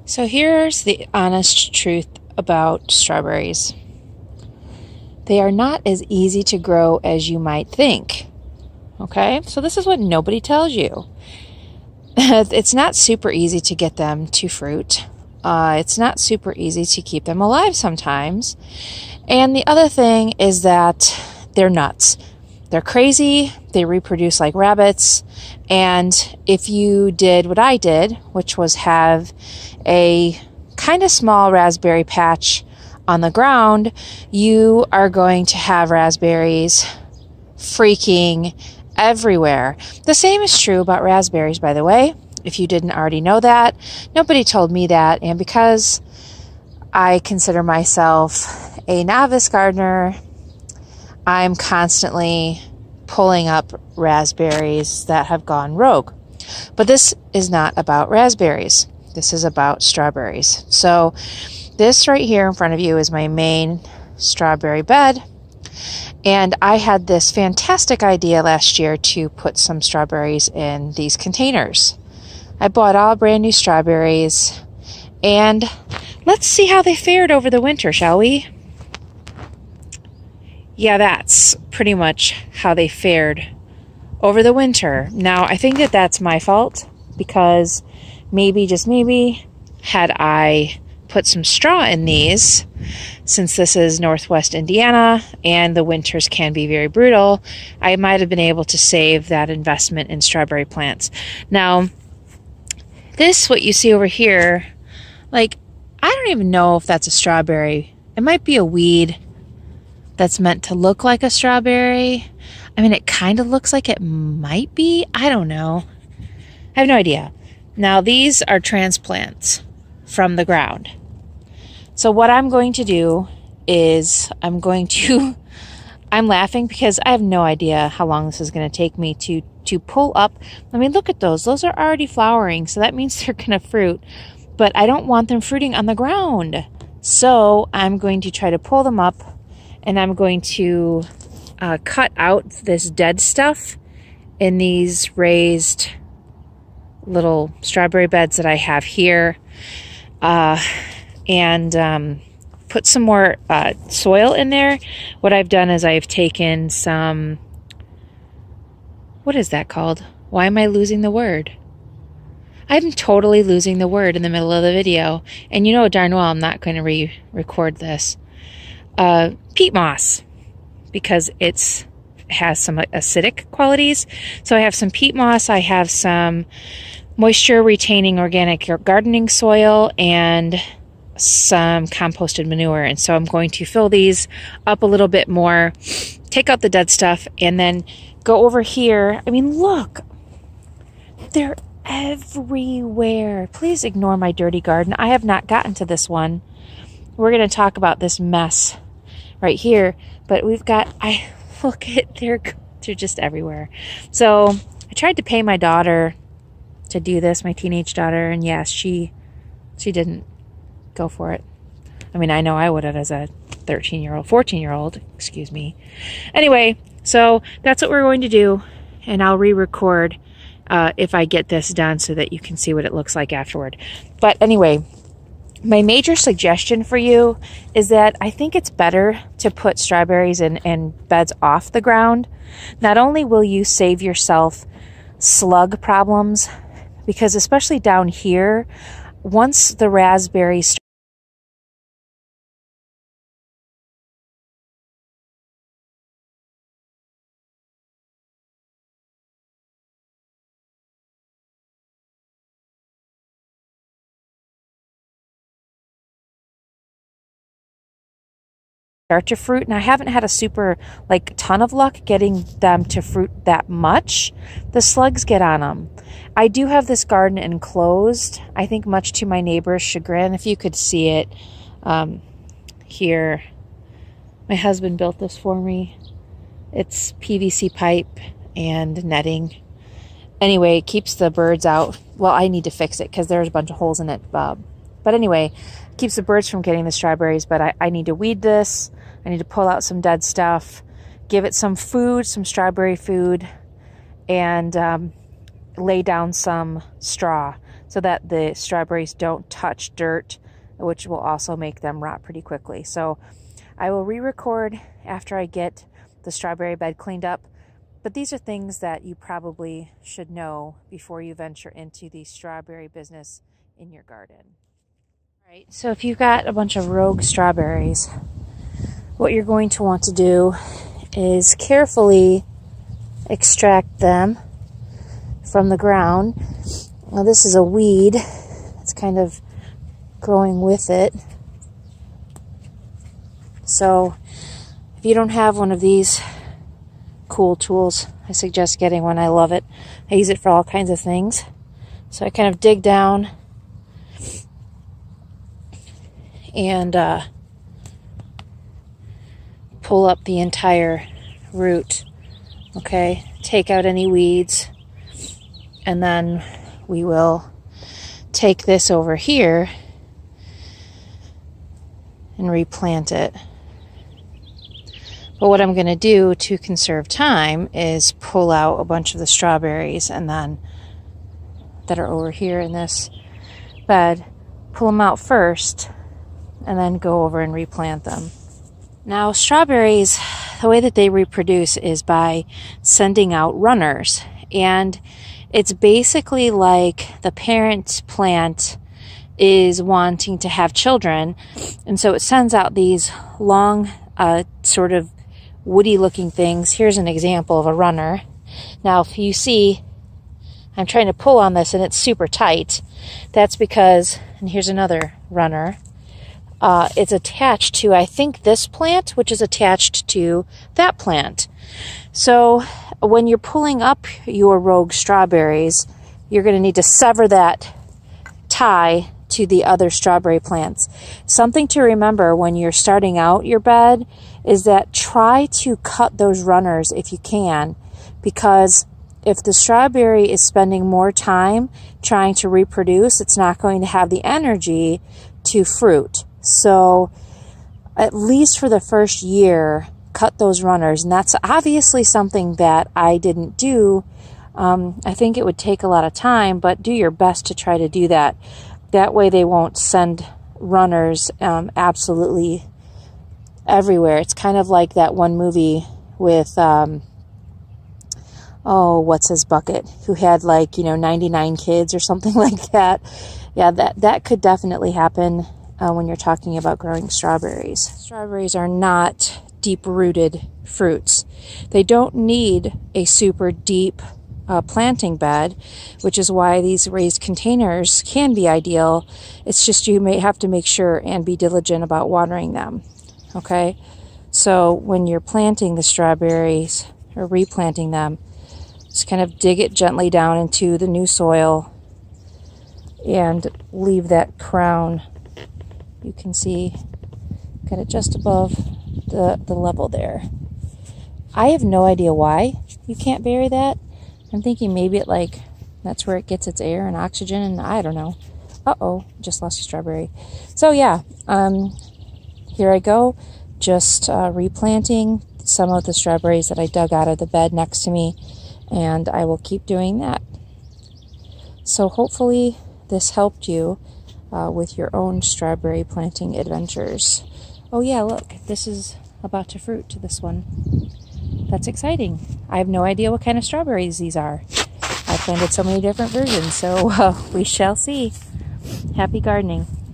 So here's the honest truth about strawberries. They are not as easy to grow as you might think. Okay? So this is what nobody tells you. It's not super easy to get them to fruit. It's not super easy to keep them alive sometimes. And the other thing is that they're nuts. They're crazy. They reproduce like rabbits. And if you did what I did, which was have a kind of small raspberry patch on the ground, you are going to have raspberries freaking everywhere. The same is true about raspberries, by the way, if you didn't already know that. Nobody told me that, and because I consider myself a novice gardener, I'm constantly pulling up raspberries that have gone rogue. But this is not about raspberries. This is about strawberries. So this right here in front of you is my main strawberry bed. And I had this fantastic idea last year to put some strawberries in these containers. I bought all brand new strawberries, and let's see how they fared over the winter, shall we? Yeah, that's pretty much how they fared over the winter. Now, I think that that's my fault, because maybe, just maybe, had I put some straw in these, since this is Northwest Indiana and the winters can be very brutal, I might have been able to save that investment in strawberry plants. Now, this, what you see over here, like, I don't even know if that's a strawberry. It might be a weed that's meant to look like a strawberry. I mean, it kind of looks like it might be. I don't know. I have no idea. Now, these are transplants from the ground. So what I'm going to do is I'm laughing because I have no idea how long this is going to take me to pull up. I mean, look at those. Those are already flowering, so that means they're going to fruit. But I don't want them fruiting on the ground. So I'm going to try to pull them up, and I'm going to cut out this dead stuff in these raised little strawberry beds that I have here. And put some more soil in there. What I've done is I've taken some, what is that called? Why am I losing the word? I'm totally losing the word in the middle of the video. And you know darn well I'm not going to re-record this. Peat moss, because it has some acidic qualities. So I have some peat moss, I have some moisture retaining organic gardening soil, and some composted manure. And so I'm going to fill these up a little bit more, take out the dead stuff, and then go over here. I mean, look, they're everywhere. Please ignore my dirty garden. I have not gotten to this one. We're going to talk about this mess right here, but we've got, they're just everywhere. So I tried to pay my daughter to do this, my teenage daughter, and yes, she didn't go for it. I mean, I know I would have as a 14-year-old, excuse me. Anyway, so that's what we're going to do, and I'll re-record if I get this done so that you can see what it looks like afterward. But anyway, my major suggestion for you is that I think it's better to put strawberries in beds off the ground. Not only will you save yourself slug problems, because especially down here, once the raspberries start to fruit, and I haven't had a super ton of luck getting them to fruit that much, the slugs get on them. I do have this garden enclosed, I think much to my neighbor's chagrin. If you could see it here, my husband built this for me. It's PVC pipe and netting. Anyway, it keeps the birds out. Well, I need to fix it because there's a bunch of holes in it. But anyway, keeps the birds from getting the strawberries. But I need to weed this. I need to pull out some dead stuff, give it some food, some strawberry food, and lay down some straw so that the strawberries don't touch dirt, which will also make them rot pretty quickly. So I will re-record after I get the strawberry bed cleaned up. But these are things that you probably should know before you venture into the strawberry business in your garden. All right, so if you've got a bunch of rogue strawberries, what you're going to want to do is carefully extract them from the ground. Now this is a weed. It's kind of growing with it. So if you don't have one of these cool tools, I suggest getting one. I love it. I use it for all kinds of things. So I kind of dig down and pull up the entire root. Okay, take out any weeds, and then we will take this over here and replant it. But what I'm going to do to conserve time is pull out a bunch of the strawberries and then that are over here in this bed, pull them out first, and then go over and replant them. Now, strawberries, the way that they reproduce is by sending out runners. And it's basically like the parent plant is wanting to have children. And so it sends out these long, sort of woody looking things. Here's an example of a runner. Now, if you see, I'm trying to pull on this and it's super tight. That's because, and here's another runner. It's attached to, I think, this plant, which is attached to that plant. So when you're pulling up your rogue strawberries, you're going to need to sever that tie to the other strawberry plants. Something to remember when you're starting out your bed is that try to cut those runners if you can, because if the strawberry is spending more time trying to reproduce, it's not going to have the energy to fruit. So at least for the first year, cut those runners. And that's obviously something that I didn't do. I think it would take a lot of time, but do your best to try to do that. That way they won't send runners absolutely everywhere. It's kind of like that one movie with, what's his bucket, who had 99 kids or something like that. Yeah, that could definitely happen when you're talking about growing strawberries. Strawberries are not deep-rooted fruits. They don't need a super deep planting bed, which is why these raised containers can be ideal. It's just you may have to make sure and be diligent about watering them. Okay? So when you're planting the strawberries or replanting them, just kind of dig it gently down into the new soil and leave that crown. You can see, got it just above the level there. I have no idea why you can't bury that. I'm thinking maybe that's where it gets its air and oxygen, and I don't know. Uh-oh, just lost a strawberry. So yeah, here I go, just replanting some of the strawberries that I dug out of the bed next to me, and I will keep doing that. So hopefully this helped you with your own strawberry planting adventures. Oh yeah, look, this is about to fruit to this one. That's exciting. I have no idea what kind of strawberries these are. I planted so many different versions, so we shall see. Happy gardening.